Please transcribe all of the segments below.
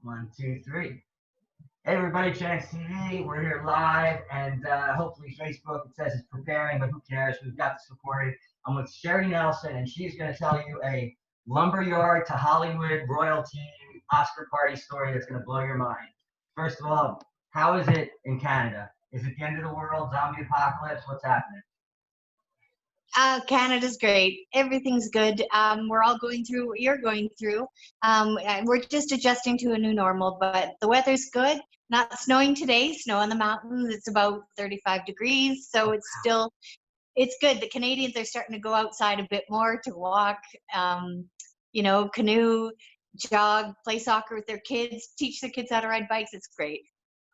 One, two, three. Hey everybody, ChanceTV. We're here live, and hopefully Facebook, it says it's preparing, but who cares? We've got this recorded. I'm with Sherry Nelson, and she's going to tell you a lumberyard to Hollywood royalty Oscar party story that's going to blow your mind. First of all, how is it in Canada? Is it the end of the world, zombie apocalypse? What's happening? Canada's great. Everything's good. We're all going through what you're going through. We're just adjusting to a new normal, but the weather's good. Not snowing today. Snow on the mountains. It's about 35 degrees, so it's good. The Canadians are starting to go outside a bit more to walk, canoe, jog, play soccer with their kids, teach their kids how to ride bikes. It's great.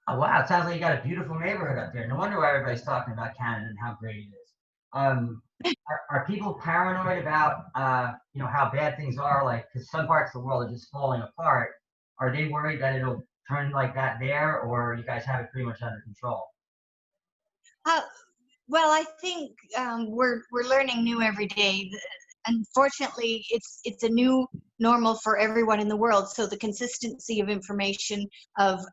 Oh, wow. It sounds like you got a beautiful neighborhood up there. No wonder why everybody's talking about Canada and how great it is. Are people paranoid about, how bad things are? Like, because some parts of the world are just falling apart. Are they worried that it'll turn like that there, or you guys have it pretty much under control? Well, I think we're learning new every day. Unfortunately, it's a new normal for everyone in the world. So the consistency of information of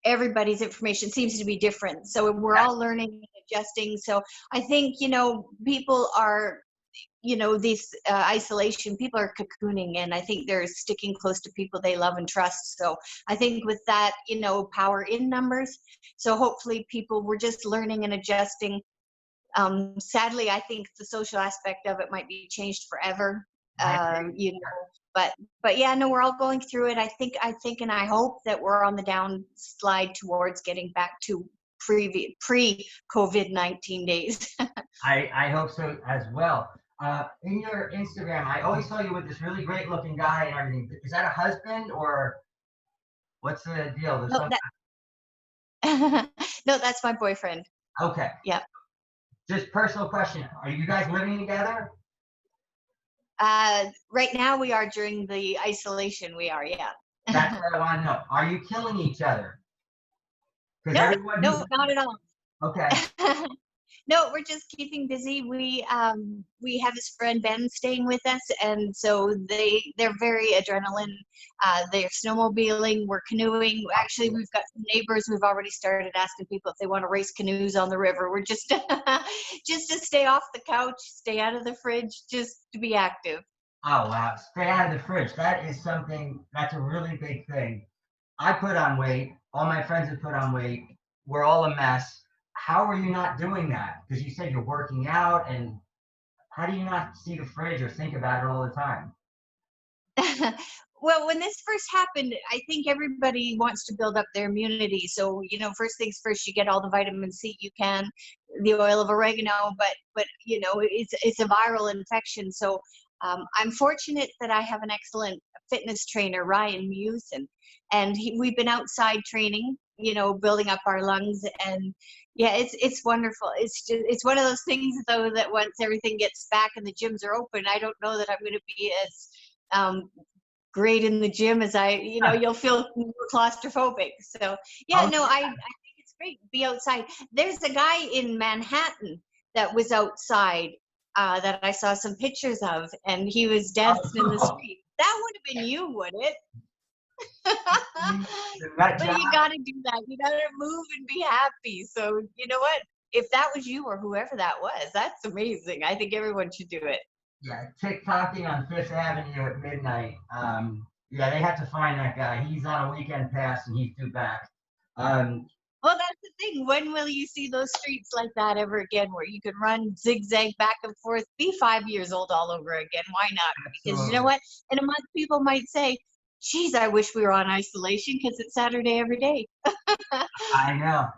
everybody's information seems to be different. So we're all learning and adjusting. So I think, people are, this isolation, people are cocooning, and I think they're sticking close to people they love and trust. So I think with that, power in numbers. So hopefully we're just learning and adjusting. Sadly, I think the social aspect of it might be changed forever. But yeah, no, we're all going through it. I think, and I hope that we're on the downslide towards getting back to pre-COVID-19 days. I hope so as well. In your Instagram, I always saw you with this really great looking guy and everything. Is that a husband, or what's the deal? No, that's my boyfriend. Okay. Yeah. Just personal question. Are you guys living together? Right now we are. During the isolation, we are, yeah. That's what I want to know. Are you killing each other? No, not at all. Okay. No, we're just keeping busy. We have his friend Ben staying with us, and so they're very adrenaline. They're snowmobiling, we're canoeing. Actually, we've got some neighbors. We've already started asking people if they want to race canoes on the river. We're just just to stay off the couch, stay out of the fridge, just to be active. Oh wow, stay out of the fridge. That's a really big thing. I put on weight. All my friends have put on weight. We're all a mess. How are you not doing that? Because you said you're working out, and how do you not see the fridge or think about it all the time? Well, when this first happened, I think everybody wants to build up their immunity. So, first things first, you get all the vitamin C you can, the oil of oregano, but it's a viral infection. So I'm fortunate that I have an excellent fitness trainer, Ryan Mewson, and we've been outside training, building up our lungs, and yeah, it's wonderful. It's one of those things though that once everything gets back and the gyms are open, I don't know that I'm going to be as great in the gym as you'll feel more claustrophobic. So yeah, no, I think it's great to be outside. There's a guy in Manhattan that was outside that I saw some pictures of, and he was dancing in the street. That would have been you, would it? But you gotta do that. You gotta move and be happy. So you know what? If that was you or whoever that was, that's amazing. I think everyone should do it. Yeah, TikToking on Fifth Avenue at midnight. Yeah, they have to find that guy. He's on a weekend pass and he's due back. Well, that's the thing. When will you see those streets like that ever again, where you can run zigzag back and forth, be 5 years old all over again? Why not? Because you know what? In a month, people might say, geez, I wish we were on isolation because it's Saturday every day. I know.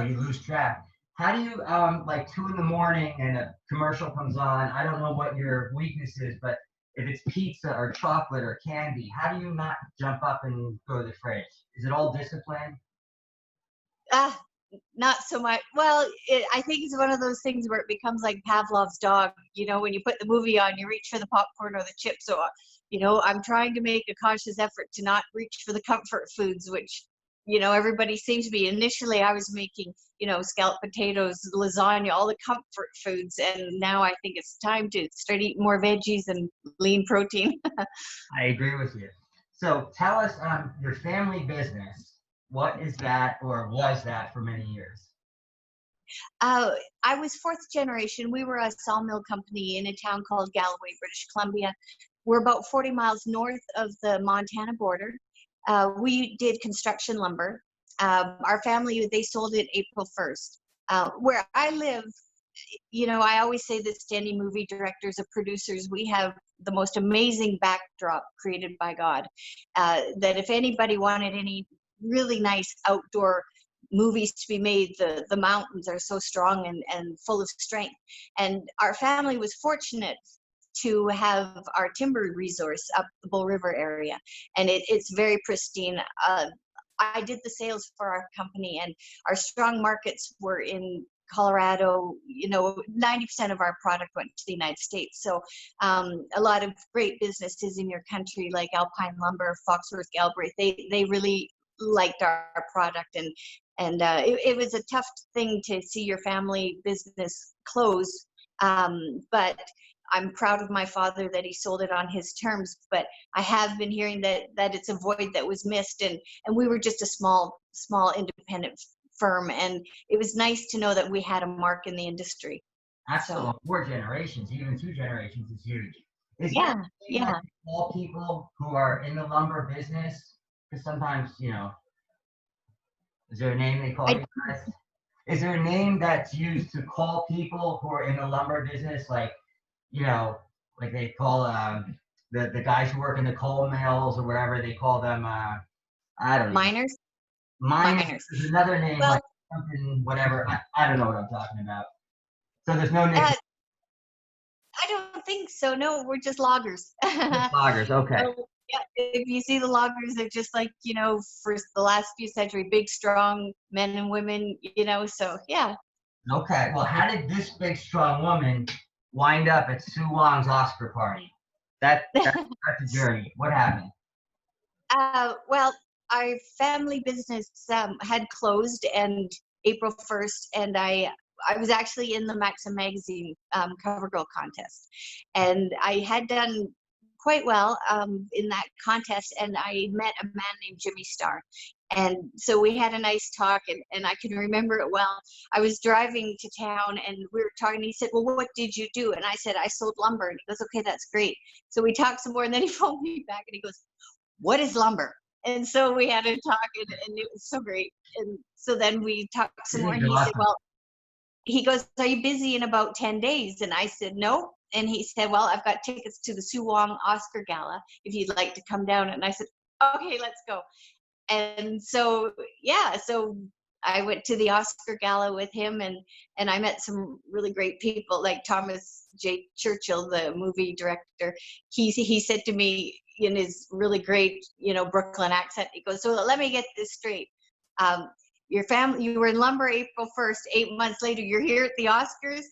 You lose track. How do you, like 2 a.m. and a commercial comes on? I don't know what your weakness is, but if it's pizza or chocolate or candy, how do you not jump up and go to the fridge? Is it all discipline? Not so much. Well, I think it's one of those things where it becomes like Pavlov's dog. When you put the movie on, you reach for the popcorn or the chips. So, I'm trying to make a conscious effort to not reach for the comfort foods, which, everybody seems to be. Initially, I was making, scalloped potatoes, lasagna, all the comfort foods. And now I think it's time to start eating more veggies and lean protein. I agree with you. So tell us your family business. What is that, or was that for many years? Uh, I was fourth generation. We were a sawmill company in a town called Galloway, British Columbia. We're about 40 miles north of the Montana border. We did construction lumber. Our family, they sold it April 1st. Where I live, you know, I always say this to any movie directors or producers, we have the most amazing backdrop created by God. That if anybody wanted any really nice outdoor movies to be made, the mountains are so strong and full of strength. And our family was fortunate to have our timber resource up the Bull River area. And it's very pristine. I did the sales for our company, and our strong markets were in Colorado. You know, 90% of our product went to the United States. So a lot of great businesses in your country, like Alpine Lumber, Foxworth Galbraith, they really liked our product. And it was a tough thing to see your family business close. But I'm proud of my father that he sold it on his terms. But I have been hearing that it's a void that was missed, and we were just a small independent firm, and it was nice to know that we had a mark in the industry. Absolutely, So 4 generations, even 2 generations is huge. Is there yeah, anything that yeah. you call people who are in the lumber business? Because sometimes, is there a name they call I you guys? Is there a name that's used to call people who are in the lumber business, like, you know, like they call the guys who work in the coal mills or wherever, they call them, I don't even, miners, miners. miners. There's another name, Well, like something, whatever. I don't know what I'm talking about. So there's no nickname. uh, I don't think so. No, we're just loggers. Just loggers. Okay. So, yeah, if you see the loggers, they're just like, you know, for the last few centuries, big, strong men and women, you know. So yeah. Okay. Well, how did this big, strong woman wind up at Sue Wong's Oscar party? That's a journey. What happened? Well, our family business had closed and April 1st, and I was actually in the Maxim magazine cover girl contest, and I had done quite well in that contest, and I met a man named Jimmy Starr. And so we had a nice talk, and I can remember it well. I was driving to town and we were talking. And he said, "Well, what did you do?" And I said, "I sold lumber." And he goes, "Okay, that's great." So we talked some more, and then he phoned me back and he goes, "What is lumber?" And so we had a talk, and it was so great. And so then we talked some more, This and is he said, awesome. "Well," he goes, "Are you busy in about 10 days?" And I said, "No." And he said, "Well, I've got tickets to the Sue Wong Oscar Gala if you'd like to come down." And I said, "Okay, let's go." And so yeah, so I went to the Oscar Gala with him, and I met some really great people like Thomas J. Churchill, the movie director. He said to me in his really great, you know, Brooklyn accent, he goes, "So let me get this straight. Um, your family, you were in lumber April 1st, 8 months later, you're here at the Oscars."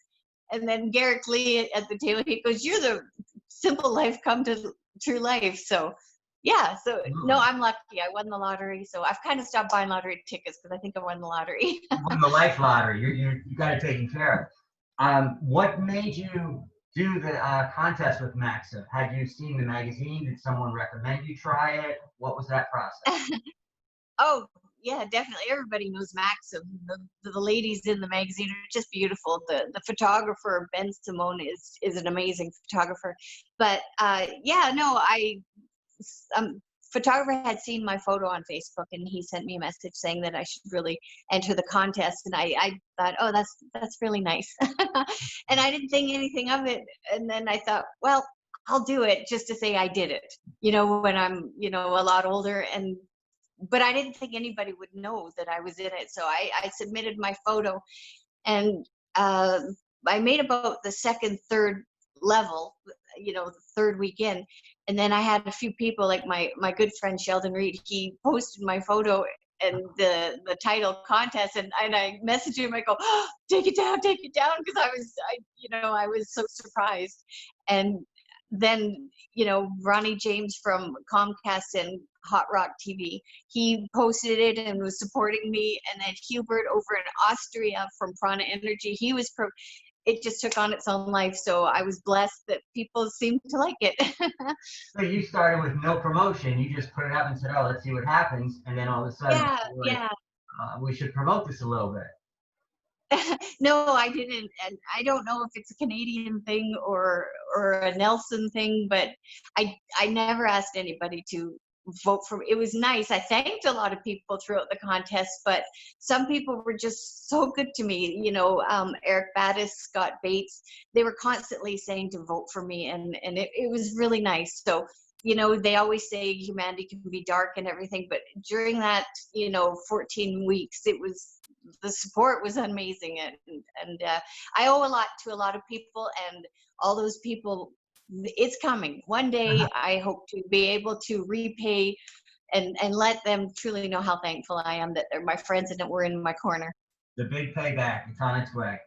And then Garrick Lee at the table, he goes, "You're the simple life come to true life." So yeah, so no, Absolutely. I'm lucky. I won the lottery, so I've kind of stopped buying lottery tickets because I think I won the lottery. You won the life lottery. You got it taken care of. What made you do the contest with Maxim? Had you seen the magazine? Did someone recommend you try it? What was that process? Oh, yeah, definitely. Everybody knows Maxim. The ladies in the magazine are just beautiful. The photographer Ben Simone is an amazing photographer. But yeah, no, um, photographer had seen my photo on Facebook, and he sent me a message saying that I should really enter the contest. And I thought, oh, that's really nice. And I didn't think anything of it. And then I thought, well, I'll do it just to say I did it. You know, when I'm, you know, a lot older. And but I didn't think anybody would know that I was in it. So I submitted my photo, and uh, I made about the second, third level, you know, the third weekend. And then I had a few people like my good friend Sheldon Reed. He posted my photo and the title contest, and I messaged him. I go, oh, take it down, because I was so surprised. And then, you know, Ronnie James from Comcast and Hot Rock TV, he posted it and was supporting me. And then Hubert over in Austria from Prana Energy, he was it just took on its own life. So I was blessed that people seemed to like it. So you started with no promotion. You just put it up and said, "Oh, let's see what happens," and then all of a sudden, Yeah, you're like, yeah. "We should promote this a little bit." No, I didn't, and I don't know if it's a Canadian thing or a Nelson thing, but I never asked anybody to vote for me. It was nice. I thanked a lot of people throughout the contest, but some people were just so good to me. You know, Eric Battis, Scott Bates, they were constantly saying to vote for me, and it was really nice. So, you know, they always say humanity can be dark and everything, but during that, you know, 14 weeks, it was, the support was amazing, and I owe a lot to a lot of people, and all those people, it's coming one day. I hope to be able to repay and let them truly know how thankful I am that they're my friends and that we're in my corner. The big payback, it's on its way.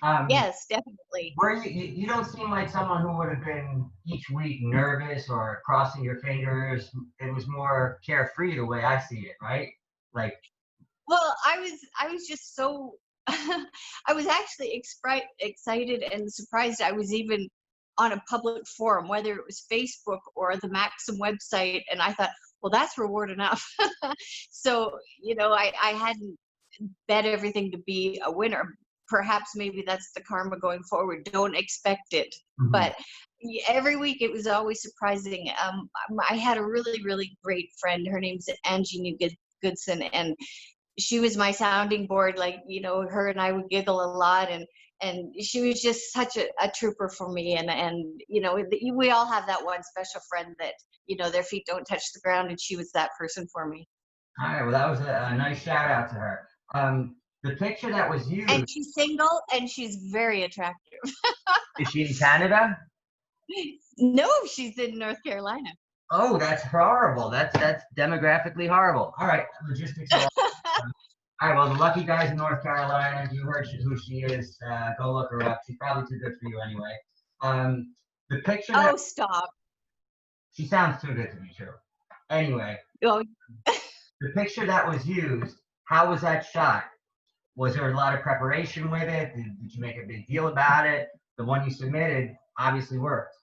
Um, Yes, definitely. were you don't seem like someone who would have been each week nervous or crossing your fingers. It was more carefree the way I see it, right? Like, Well, I was just so I was actually excited and surprised I was even on a public forum, whether it was Facebook or the Maxim website, and I thought, well, that's reward enough. So, you know, I hadn't bet everything to be a winner. Perhaps maybe that's the karma going forward. Don't expect it. mhm. But every week it was always surprising. I had a really, really great friend. Her name's Angie Goodson, and she was my sounding board. Like, you know, her and I would giggle a lot, and she was just such a trooper for me. And you know, we all have that one special friend that, you know, their feet don't touch the ground, and she was that person for me. All right, well, that was a nice shout out to her. The picture that was And used, she's single, and she's very attractive. is she in Canada? No, she's in North Carolina. Oh, that's horrible. That's demographically horrible. All right, logistics are all. All right, well, the lucky guys in North Carolina, you heard who she is. Go look her up. She's probably too good for you anyway. The picture that Oh, stop. she sounds too good to be true. Anyway, Oh, the picture that was used, how was that shot? Was there a lot of preparation with it? Did you make a big deal about it? The one you submitted obviously worked.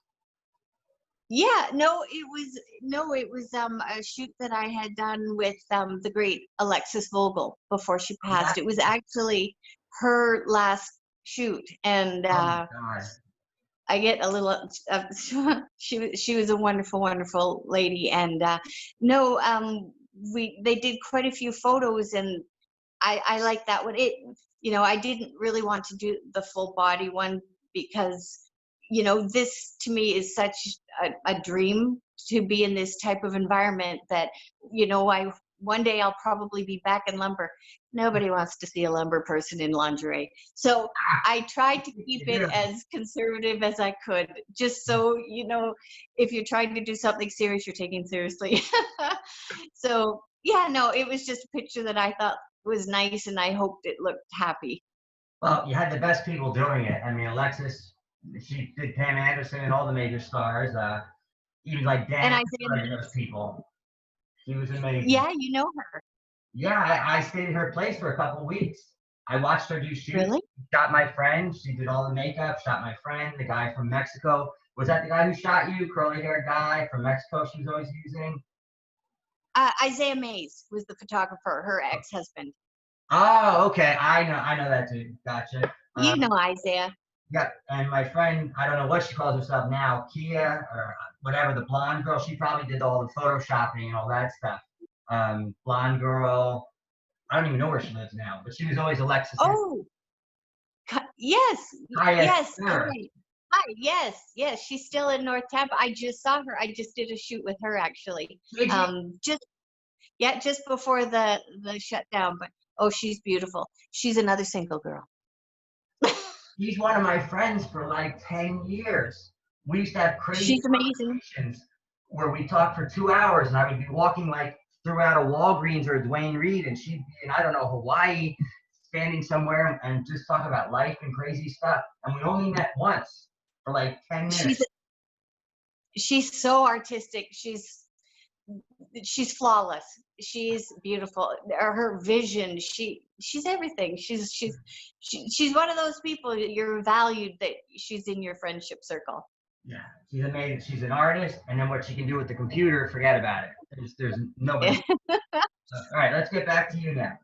yeah, no, it was a shoot that I had done with the great Alexis Vogel before she passed. That, It was actually her last shoot, and oh my God. I get a little she was a wonderful, wonderful lady, and no, they did quite a few photos, and I like that one. It, you know, I didn't really want to do the full body one because, you know, this to me is such a dream to be in this type of environment that, you know, I one day I'll probably be back in lumber. Nobody wants to see a lumber person in lingerie. So I tried to keep it Yeah. as conservative as I could, just so, you know, if you're trying to do something serious, you're taking seriously. So yeah, no, it was just a picture that I thought was nice, and I hoped it looked happy. Well, you had the best people doing it. I mean, Alexis, she did Pam Anderson and all the major stars. Even like And Dan, Isaiah like those Mays. people. She was amazing. Yeah, you know her. Yeah, I stayed at her place for a couple of weeks. I watched her do shoots. Really? Shot my friend. She did all the makeup. Shot my friend, the guy from Mexico. Was that the guy who shot you? Curly haired guy from Mexico. She was always using. Isaiah Mays was the photographer, her ex-husband. Oh, okay. I know that dude. Gotcha. You know Isaiah. Yeah, and my friend, I don't know what she calls herself now, Kia or whatever, the blonde girl. She probably did all the photoshopping and all that stuff. Blonde girl. I don't even know where she lives now, but she was always Alexis. Oh, yes, Highest. yes. Hi. Hi, yes, yes. She's still in North Tampa. I just saw her. I just did a shoot with her actually. Did you? Just yeah, just before the shutdown. But oh, she's beautiful. She's another single girl. He's one of my friends for like 10 years. We used to have crazy She's amazing. conversations where we talked for 2 hours, and I would be walking like throughout a Walgreens or a Dwayne Reed, and she'd be in, I don't know, Hawaii, standing somewhere and just talk about life and crazy stuff. And we only met once for like 10 She's minutes. she's so artistic. she's flawless. She's beautiful. Her vision, she's everything. She's one of those people that you're valued that she's in your friendship circle. Yeah, she's amazing. She's an artist, and then what she can do with the computer, forget about it. There's nobody. All right, let's get back to you now.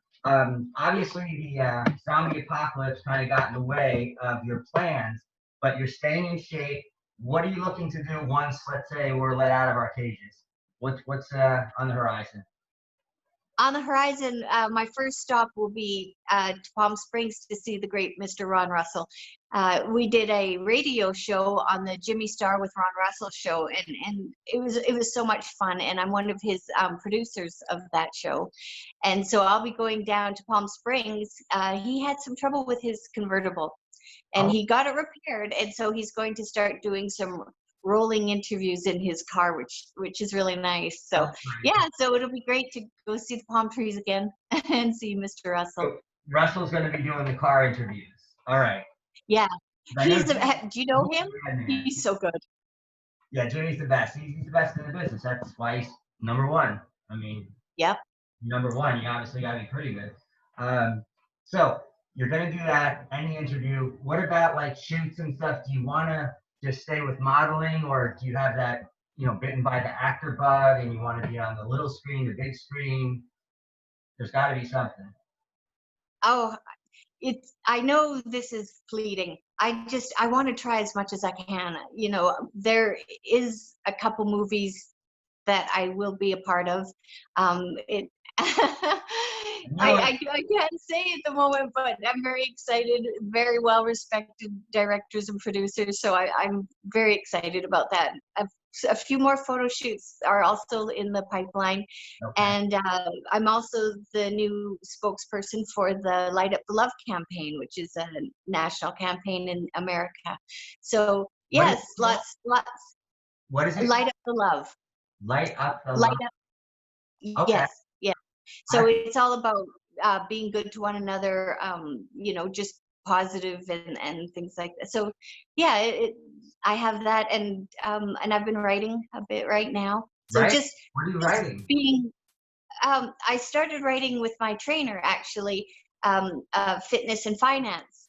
Obviously, the zombie apocalypse kind of got in the way of your plans, but you're staying in shape. What are you looking to do once, let's say, we're let out of our cages? What's on the horizon? On the horizon, my first stop will be to Palm Springs to see the great Mr. Ron Russell. We did a radio show on the Jimmy Star with Ron Russell show, and it was so much fun. And I'm one of his producers of that show, and so I'll be going down to Palm Springs. He had some trouble with his convertible, and he got it repaired, and so he's going to start doing some rolling interviews in his car, which is really nice. So yeah, so it'll be great to go see the palm trees again and see Mr. Russell. So Russell's going to be doing the car interviews. All right. Yeah, do you know him? He's so good. Yeah, Jimmy's the best. He's the best in the business. That's why he's number one. I mean, yep. Number one, you obviously got to be pretty good. So you're going to do that, any interview. What about like shoots and stuff? Do you want to just stay with modeling, or do you have that, bitten by the actor bug and you want to be on the little screen, the big screen? There's got to be something. Oh, I know this is fleeting. I want to try as much as I can. There is a couple movies that I will be a part of. I can't say at the moment, but I'm very excited. Very well respected directors and producers, so I'm very excited about that. A few more photo shoots are also in the pipeline, and I'm also the new spokesperson for the Light Up the Love campaign, which is a national campaign in America. So yes, lots. What is it? Light Up the Love. Light Up the Love. Okay. Yes. Yeah. So it's all about being good to one another, just positive and things like that. So yeah, I have that, and I've been writing a bit right now. So what are you writing? I started writing with my trainer, actually, fitness and finance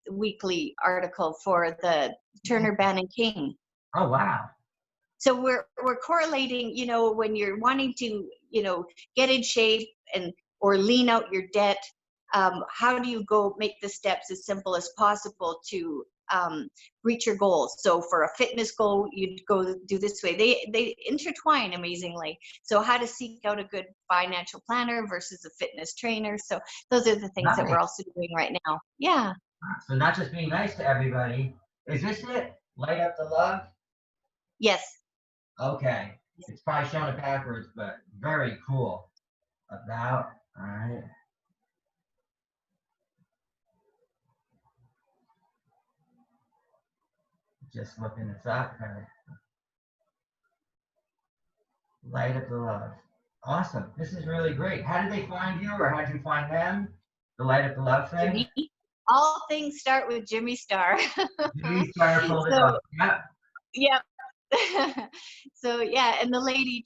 weekly article for the Turner, Bannon, King. Oh wow. So we're correlating, when you're wanting to, get in shape or lean out your debt, how do you go make the steps as simple as possible to reach your goals? So for a fitness goal, you'd go do this way. They intertwine amazingly. So how to seek out a good financial planner versus a fitness trainer. So those are the things that we're also doing right now. Yeah. So not just being nice to everybody. Is this it? Light Up the Love? Yes. Okay. It's probably showing it backwards, but very cool. All right. Just looking this up. Light Up the Love. Awesome. This is really great. How did they find you, or how did you find them? The Light Up the Love thing? Jimmy. All things start with Jimmy Star. Jimmy Star pulled it off. Yep. Yep. So yeah, and the lady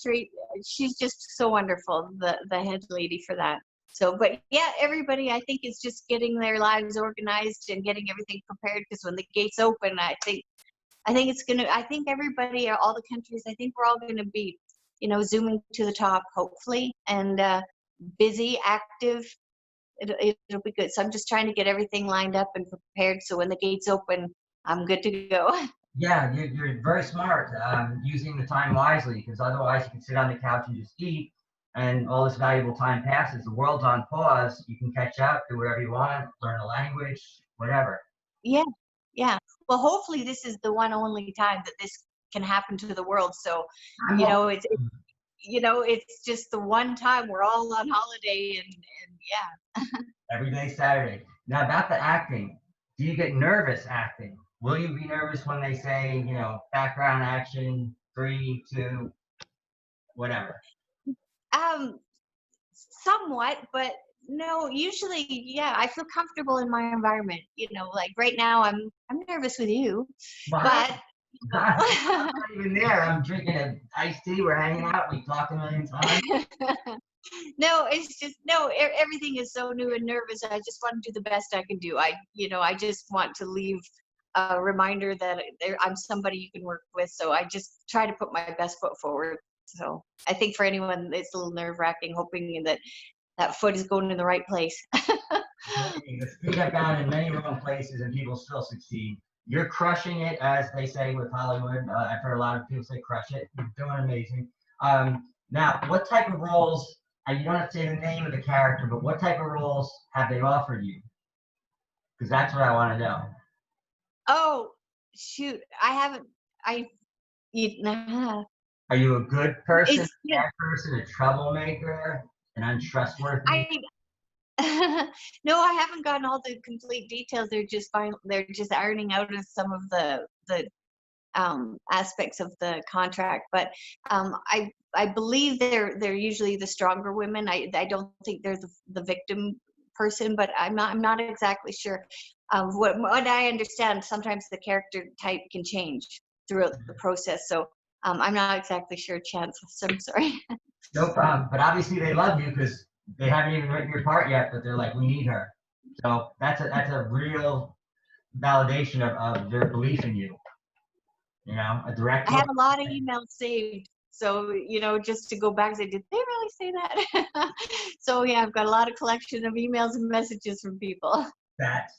she's just so wonderful, the head lady for that. So, but yeah, everybody I think is just getting their lives organized and getting everything prepared, because when the gates open, I think everybody, all the countries, I think we're all going to be, zooming to the top, hopefully, and busy, active. It'll be good. So I'm just trying to get everything lined up and prepared, so when the gates open, I'm good to go. Yeah, you're very smart, using the time wisely, because otherwise you can sit on the couch and just eat, and all this valuable time passes. The world's on pause. You can catch up, do whatever you want, learn a language, whatever. Yeah, yeah. Well, hopefully this is the one only time that this can happen to the world. So, it's just the one time we're all on holiday, and yeah. Every day Saturday. Now about the acting, do you get nervous acting? Will you be nervous when they say, background action, 3, 2, whatever? Somewhat, but no, usually, yeah, I feel comfortable in my environment. Like right now I'm nervous with you, but I'm not even there. I'm drinking an iced tea. We're hanging out. We talked a million times. No, it's just no. Everything is so new and nervous. I just want to do the best I can do. I just want to leave a reminder that I'm somebody you can work with. So I just try to put my best foot forward. So I think for anyone, it's a little nerve wracking, hoping that that foot is going in the right place. The feet have gone in many wrong places, and people still succeed. You're crushing it, as they say with Hollywood. I've heard a lot of people say "crush it." You're doing amazing. Now, what type of roles? You don't have to say the name of the character, but what type of roles have they offered you? Because that's what I want to know. Oh, shoot. I haven't, Are you a good person, it's, a bad person, a troublemaker, an untrustworthy? I, no, I haven't gotten all the complete details. They're just ironing out of some of the aspects of the contract. But I believe they're usually the stronger women. I don't think they're the victim person, but I'm not exactly sure. What I understand, sometimes the character type can change throughout the process. So I'm not exactly sure, Chance. So I'm sorry. No problem. But obviously they love you because they haven't even written your part yet, but they're like, we need her. So that's a real validation of their belief in you. You know, a direct I look. have a lot of emails saved. So, just to go back and say, did they really say that? So, yeah, I've got a lot of collection of emails and messages from people. That's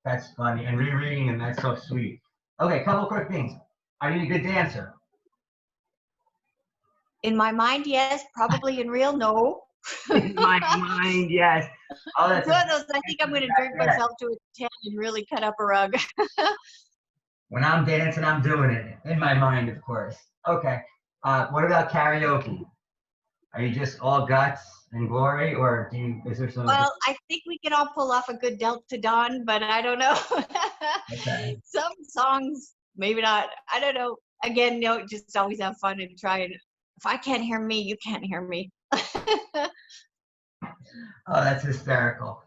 that's funny. And rereading them, that's so sweet. Okay, couple quick things. Are you a good dancer? In my mind, yes. Probably in real, no. In my mind, yes. Oh, that's Two of those, I think I'm going to drink myself to a 10 and really cut up a rug. when I'm dancing, I'm doing it. In my mind, of course. Okay. What about karaoke? Are you just all guts and glory, or is there some? Well, I think we can all pull off a good Delta Dawn, but I don't know. Okay. Some songs, maybe not. I don't know. Again, just always have fun and try. And if I can't hear me, you can't hear me. Oh, that's hysterical.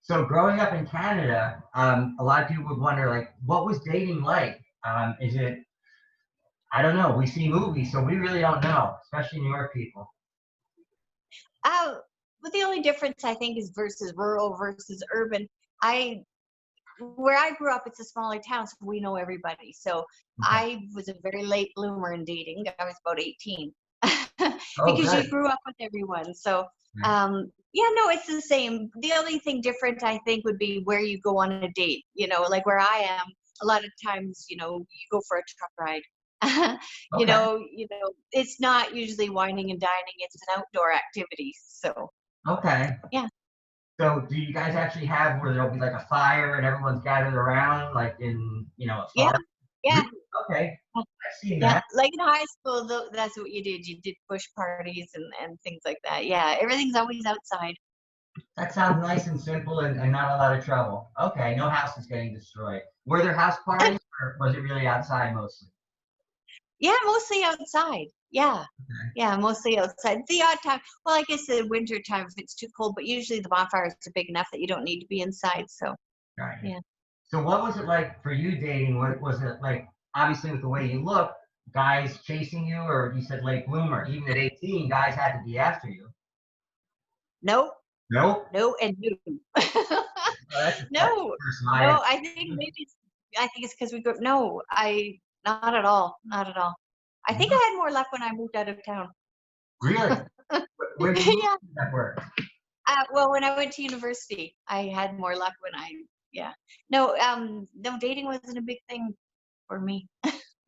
So growing up in Canada, a lot of people would wonder, like, what was dating like? Is it? I don't know. We see movies, so we really don't know, especially New York people. But the only difference I think is versus rural versus urban. Where I grew up, it's a smaller town, so we know everybody. So Okay. I was a very late bloomer in dating. I was about 18 Oh, because good. you grew up with everyone. So yeah, no, it's the same. The only thing different I think would be where you go on a date. Like where I am, a lot of times, you go for a truck ride. Okay. It's not usually wining and dining. It's an outdoor activity. So Okay. yeah. So do you guys actually have where there'll be like a fire and everyone's gathered around, like in a Yeah. farm? Yeah. Really? Okay. I've seen Yeah, that. like in high school, though, that's what you did. You did bush parties and things like that. Yeah, everything's always outside. That sounds nice and simple and not a lot of trouble. Okay, no house is getting destroyed. Were there house parties or was it really outside mostly? Yeah, mostly outside. Yeah, Okay. yeah, mostly outside. The odd time, well, I guess the winter time if it's too cold, but usually the bonfires are big enough that you don't need to be inside. So Got it. yeah. So what was it like for you dating? What was it like? Obviously, with the way you look, guys chasing you, or you said late bloomer. Even at 18, guys had to be after you. No, Nope. no, and no. Oh, that's the No, first no. lie. I think it's because we grew. No, not at all, not at all. I think I had more luck when I moved out of town. Really? Where did you move Yeah. to that work? Well, when I went to university, I had more luck yeah. No, dating wasn't a big thing for me.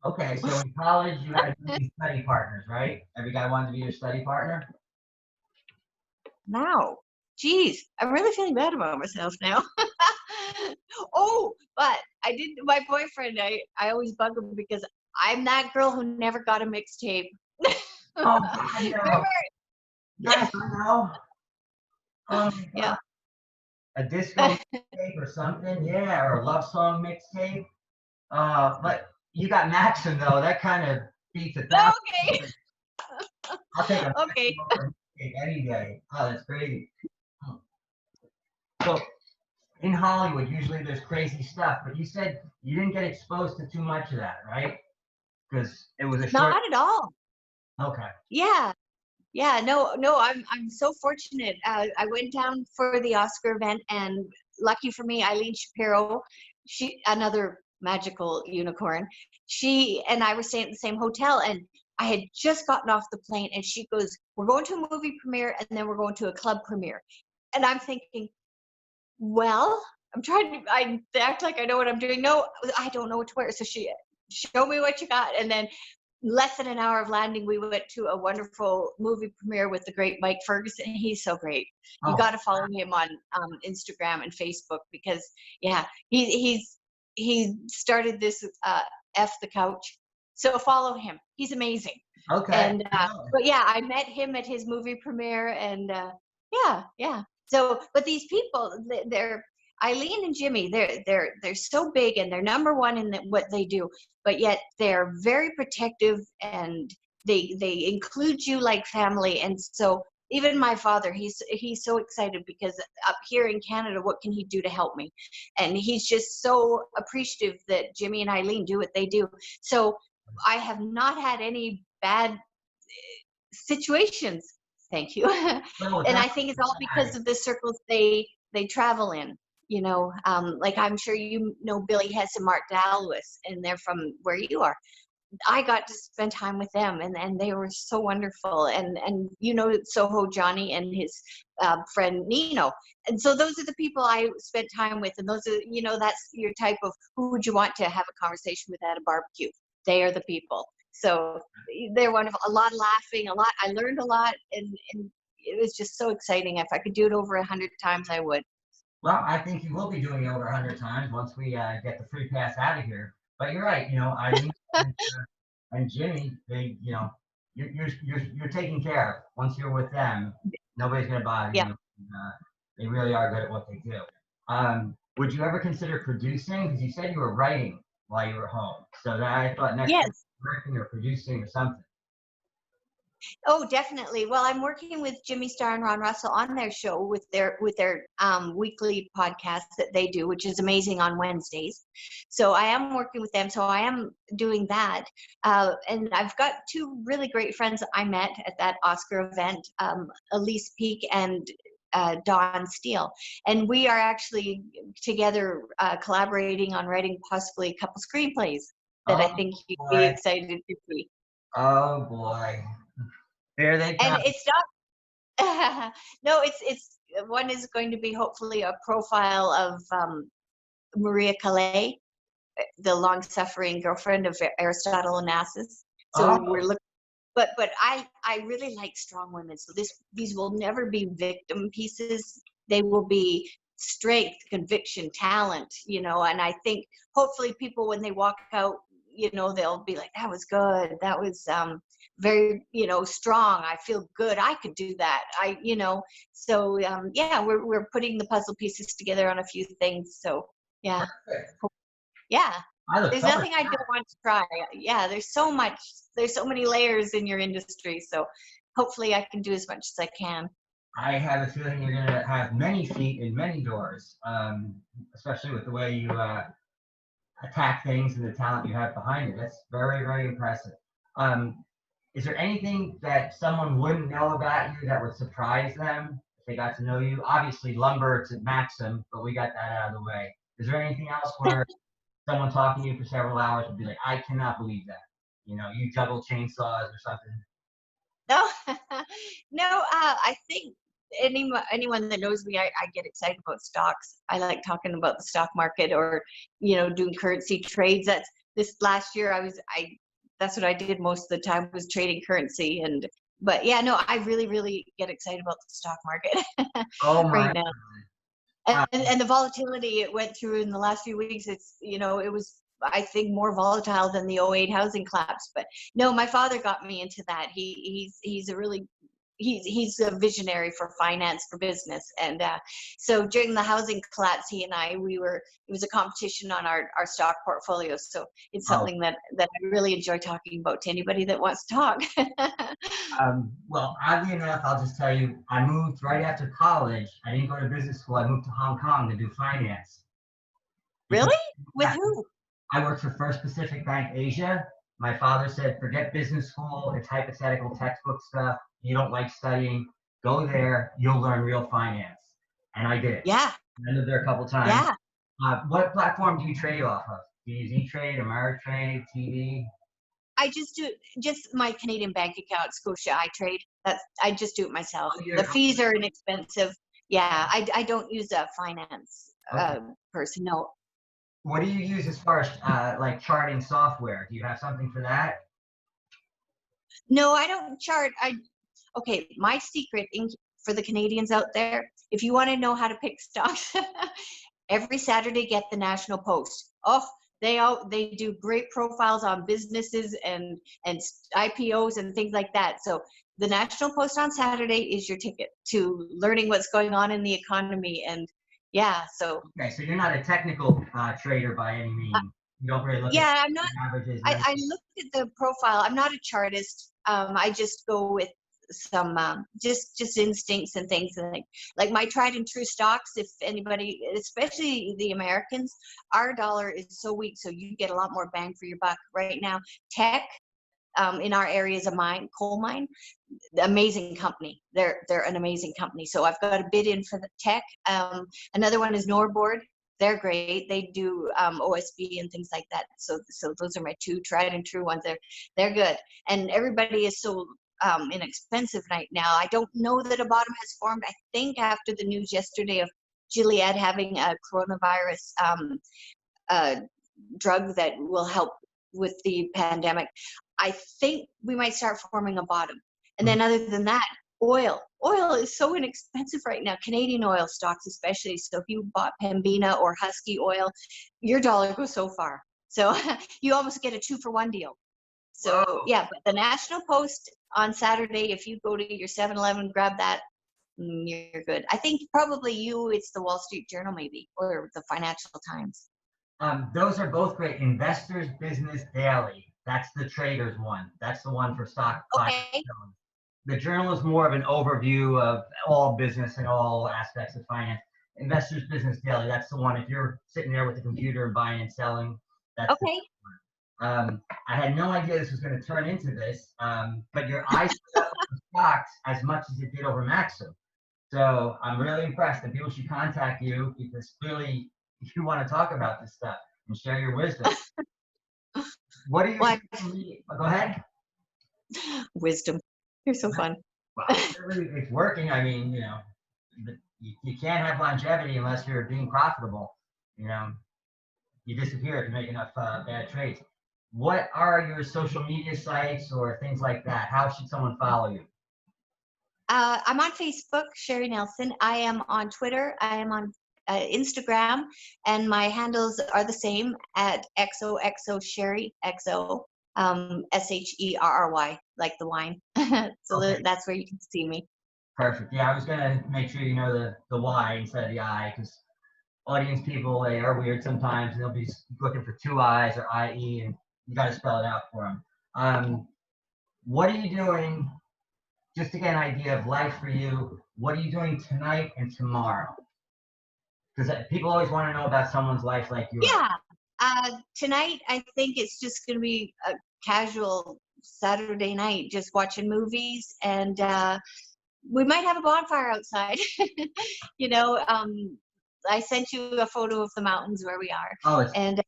Okay, so in college you had these study partners, right? Every guy wanted to be your study partner. Now, geez, I'm really feeling bad about myself now. Oh, but my boyfriend, I always bug him because I'm that girl who never got a mixtape. Oh God, no. Remember? Yes, I know. Oh my Yeah. God. A disco mixtape or something, yeah, or a love song mixtape. But you got Maxim though. That kind of beats 1,000. Okay. I'll take a Okay. Maxim over a mixtape any day. Oh, that's crazy. So in Hollywood, usually there's crazy stuff, but you said you didn't get exposed to too much of that, right? Because it was a short. Not at all. Okay. Yeah. Yeah, no, I'm so fortunate. I went down for the Oscar event, and lucky for me, Eileen Shapiro, she another magical unicorn. She and I were staying at the same hotel, and I had just gotten off the plane, and she goes, "We're going to a movie premiere, and then we're going to a club premiere." And I'm thinking, well, I act like I know what I'm doing. No, I don't know what to wear. So she show me what you got, and then less than an hour of landing, we went to a wonderful movie premiere with the great Mike Ferguson. He's so great. You Oh, got to follow him on Instagram and Facebook, because yeah, he started this F the Couch. So follow him. He's amazing. okay. And but yeah, I met him at his movie premiere, and yeah. So, but these people, they're Eileen and Jimmy. They're so big, and they're number one in what they do, but yet they're very protective, and they include you like family. And so even my father, he's so excited, because up here in Canada, what can he do to help me? And he's just so appreciative that Jimmy and Eileen do what they do. So I have not had any bad situations, thank you. Well, And that, I think it's all because of the circles they travel in. Like I'm sure you know Billy Hess and Mark Dallas, and they're from where you are. I got to spend time with them, and they were so wonderful. And Soho Johnny and his friend Nino. And so those are the people I spent time with, and those are, that's your type of, who would you want to have a conversation with at a barbecue? They are the people. So they're wonderful. A lot of laughing, a lot. I learned a lot, and it was just so exciting. If I could do it over 100 times, I would. well, I think you will be doing it over 100 times once we get the free pass out of here. But you're right. Eileen and Jimmy, you're taken care of. Once you're with them, nobody's gonna bother you. Yeah. They really are good at what they do. Would you ever consider producing? Because you said you were writing while you were home. So that I thought next year Yes. directing or producing or something. Oh, definitely. Well, I'm working with Jimmy Star and Ron Russell on their show with their weekly podcast that they do, which is amazing, on Wednesdays. So I am working with them. So I am doing that, and I've got two really great friends I met at that Oscar event, Elise Peak and Dawn Steele, and we are actually together collaborating on writing possibly a couple screenplays that I Oh think you'd be boy! excited to see. Oh boy! Here they And come. it's not no, it's one is going to be hopefully a profile of Maria Calais, the long-suffering girlfriend of Aristotle Onassis. So we're Oh, looking, but I really like strong women. So these will never be victim pieces. They will be strength, conviction, talent. And I think hopefully people, when they walk out, they'll be like, that was good. That was very, strong. I feel good. I could do that. So yeah, we're putting the puzzle pieces together on a few things. So yeah, perfect. yeah. I look There's forward to nothing I that. don't want to try. Yeah, there's so many layers in your industry. So hopefully I can do as much as I can. I have a feeling you're gonna have many feet in many doors, especially with the way you attack things and the talent you have behind it. That's very, very impressive. Um, is there anything that someone wouldn't know about you that would surprise them if they got to know you? Obviously, lumber to Maxim, but we got that out of the way. Is there anything else where someone talking to you for several hours would be like, I cannot believe that? You juggle chainsaws or something. No, no. I think anyone that knows me, I get excited about stocks. I like talking about the stock market, or doing currency trades. That's this last year. That's what I did most of the time, was trading currency. But yeah, no, I really, really get excited about the stock market Oh right my. now. And the volatility it went through in the last few weeks, it was, I think, more volatile than the '08 housing collapse. But no, my father got me into that. He's a really, he's a visionary for finance, for business. And so during the housing collapse, he and I, it was a competition on our stock portfolio. So it's Oh, something that I really enjoy talking about to anybody that wants to talk. well, oddly enough, I'll just tell you, I moved right after college. I didn't go to business school. I moved to Hong Kong to do finance. Because Really? With yeah, who? I worked for First Pacific Bank Asia, My father said, forget business school. It's hypothetical textbook stuff. You don't like studying. Go there. You'll learn real finance. And I did. Yeah. I lived there a couple times. Yeah. What platform do you trade off of? Do you use E-Trade, Ameritrade, TV? I just do just my Canadian bank account, Scotia iTrade. I just do it myself. Oh, The fees are inexpensive. Yeah, I don't use a finance okay. person. No. What do you use as far as like charting software? Do you have something for that? No, I don't chart. Okay, my secret for the Canadians out there, if you want to know how to pick stocks, every Saturday get the National Post. Oh, they do great profiles on businesses and IPOs and things like that. So the National Post on Saturday is your ticket to learning what's going on in the economy. And yeah, so Okay, so you're not a technical trader by any uh, means. You don't really look at yeah, I'm not. averages or I anything. looked at the profile. I'm not a chartist. I just go with some just instincts and things like my tried and true stocks. If anybody, especially the Americans, our dollar is so weak, so you get a lot more bang for your buck right now. Tech in our area is a coal mine, amazing company. They're an amazing company. So I've got a bid in for the tech. Another one is Norboard. They're great. They do OSB and things like that. So those are my two tried and true ones. They're good. And everybody is so inexpensive right now. I don't know that a bottom has formed. I think after the news yesterday of Gilead having a coronavirus drug that will help with the pandemic, I think we might start forming a bottom. And then other than that, oil is so inexpensive right now, Canadian oil stocks especially. So if you bought Pembina or Husky oil, your dollar goes so far. So you almost get a 2-for-1 deal. So Whoa. yeah, but the National Post on Saturday, if you go to your 7-Eleven, grab that, you're good. I think probably it's the Wall Street Journal maybe, or the Financial Times. Those are both great. Investors Business Daily. That's the traders one. That's the one for stock buying and Okay. selling. The journal is more of an overview of all business and all aspects of finance. Investors Business Daily. That's the one. If you're sitting there with the computer and buying and selling, that's the Okay. one. I had no idea this was going to turn into this, but your eyes lit up on stocks as much as it did over Maxim. So I'm really impressed, and people should contact you because clearly you want to talk about this stuff and share your wisdom. What are your Well, social media? Go ahead. wisdom. You're so fun. Well, clearly it's working. I mean, you can't have longevity unless you're being profitable. You know, you disappear if you make enough bad trades. What are your social media sites or things like that? How should someone follow you? I'm on Facebook, Sherry Nelson. I am on Twitter. I am on Instagram, and my handles are the same at XOXO Sherry XO SHERRY, like the wine. So Okay. that's where you can see me. Perfect. Yeah, I was gonna make sure you know the Y instead of the I, because audience people, they are weird sometimes, and they'll be looking for two I's or IE, and you got to spell it out for them. What are you doing? Just to get an idea of life for you, what are you doing tonight and tomorrow? Because people always want to know about someone's life like yours. Yeah. Tonight, I think it's just going to be a casual Saturday night, just watching movies, and we might have a bonfire outside. you know, I sent you a photo of the mountains where we are, Oh, it's and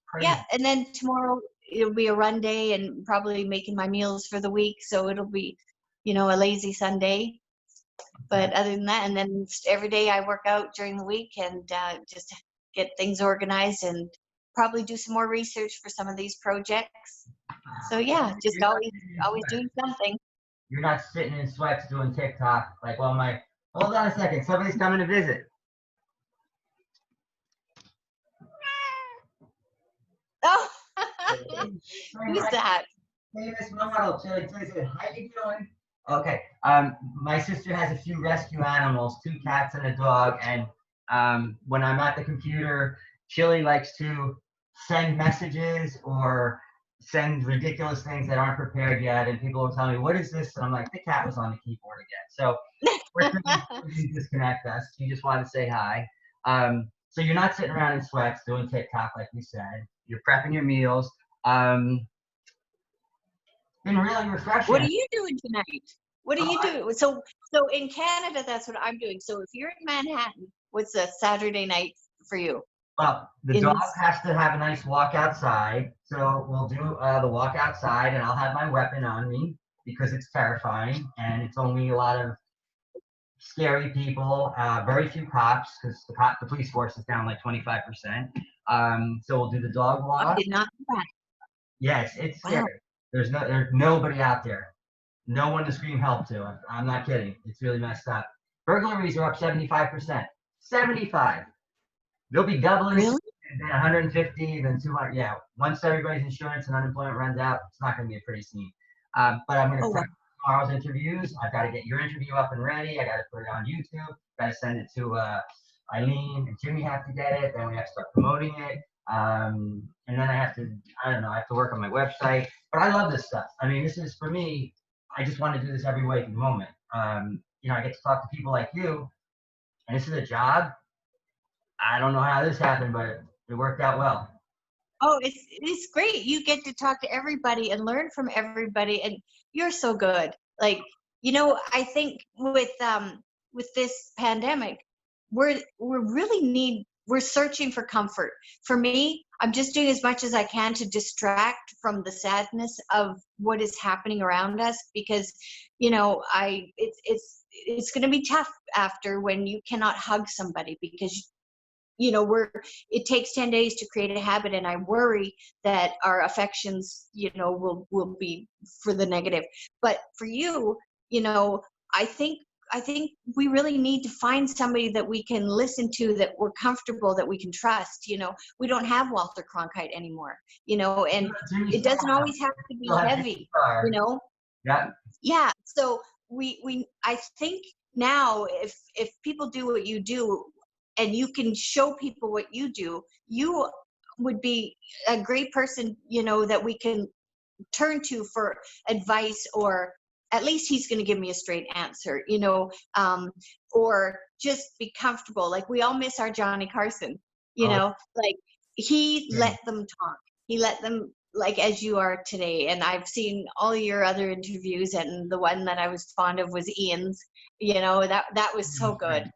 crazy. yeah, and then tomorrow it'll be a run day and probably making my meals for the week, so it'll be, a lazy Sunday. But other than that, and then every day I work out during the week and just get things organized and probably do some more research for some of these projects. So yeah, just You're not always doing something. You're not sitting in sweats doing TikTok. Like, well, hold on a second. Somebody's coming to visit. Oh, who's Hi, that? famous model. Chili said, how you doing? Okay. My sister has a few rescue animals, 2 cats and a dog. And when I'm at the computer, Chili likes to send messages or send ridiculous things that aren't prepared yet. And people will tell me, what is this? And I'm like, the cat was on the keyboard again. So we're trying to disconnect us. She just wanted to say hi. So you're not sitting around in sweats doing TikTok like you said. You're prepping your meals. Been really refreshing. What are you doing tonight? What are Oh, you doing? So in Canada, that's what I'm doing. So if you're in Manhattan, what's a Saturday night for you? Well, the In dog has to have a nice walk outside, so we'll do the walk outside, and I'll have my weapon on me because it's terrifying, and it's only a lot of scary people, very few cops because the police force is down like 25%. So we'll do the dog I walk. did not know that. Yes, it's Wow. scary. There's nobody out there, no one to scream help to. I'm not kidding. It's really messed up. Burglaries are up 75%. 75. They'll be doubling soon, Really? and then 150, then 200. Yeah, once everybody's insurance and unemployment runs out, it's not going to be a pretty scene. But I'm going to Oh, wow. prep tomorrow's interviews. I've got to get your interview up and ready. I got to put it on YouTube. Got to send it to Eileen and Jimmy have to get it. Then we have to start promoting it. And then I don't know, I have to work on my website. But I love this stuff. I mean, this is for me. I just want to do this every waking moment. I get to talk to people like you, and this is a job. I don't know how this happened, but it worked out well. Oh, it's great. You get to talk to everybody and learn from everybody, and you're so good. Like, I think with this pandemic, we're searching for comfort. For me, I'm just doing as much as I can to distract from the sadness of what is happening around us, because it's going to be tough after, when you cannot hug somebody, because it takes 10 days to create a habit, and I worry that our affections will be for the negative. But for you, i think we really need to find somebody that we can listen to, that we're comfortable, that we can trust. We don't have Walter Cronkite anymore, and Jimmy it doesn't Star. always have to be Still have Jimmy heavy. Star. you know Yeah. yeah, so I think now, if people do what you do, and you can show people what you do, you would be a great person, that we can turn to for advice, or at least he's going to give me a straight answer, or just be comfortable. Like, we all miss our Johnny Carson, Oh, like, he yeah. let them talk. He let them, like, as you are today. And I've seen all your other interviews, and the one that I was fond of was Ian's. That was so good.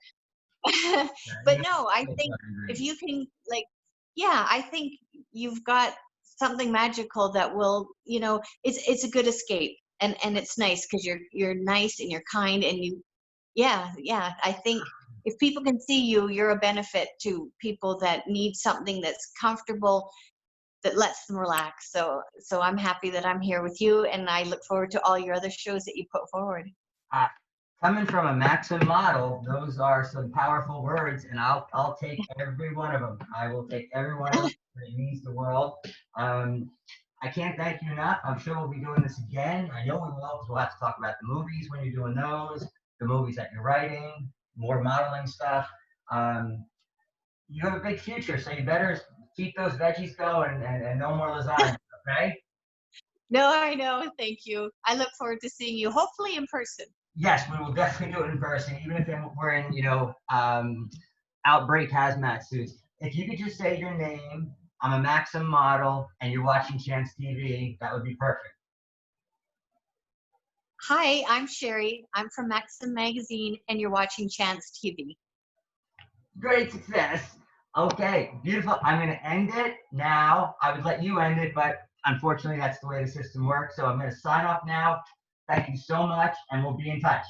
But no, I think if you can, like, yeah, I think you've got something magical that will, it's a good escape, and it's nice because you're nice and you're kind, and yeah, I think if people can see you, you're a benefit to people that need something that's comfortable, that lets them relax. So I'm happy that I'm here with you, and I look forward to all your other shows that you put forward. Uh, Coming from a Maxim model, those are some powerful words, and I'll take every one of them. I will take every one of them. It means the world. I can't thank you enough. I'm sure we'll be doing this again. I know we will, because we'll have to talk about the movies when you're doing those, the movies that you're writing, more modeling stuff. You have a big future, so you better keep those veggies going, and no more lasagna, okay? No, I know. Thank you. I look forward to seeing you, hopefully in person. Yes, we will definitely do it in person, even if we're in, outbreak hazmat suits. If you could just say your name, I'm a Maxim model, and you're watching Chance TV, that would be perfect. Hi, I'm Sherry. I'm from Maxim Magazine, and you're watching Chance TV. Great success. Okay, beautiful. I'm going to end it now. I would let you end it, but unfortunately, that's the way the system works. So I'm going to sign off now. Thank you so much, and we'll be in touch.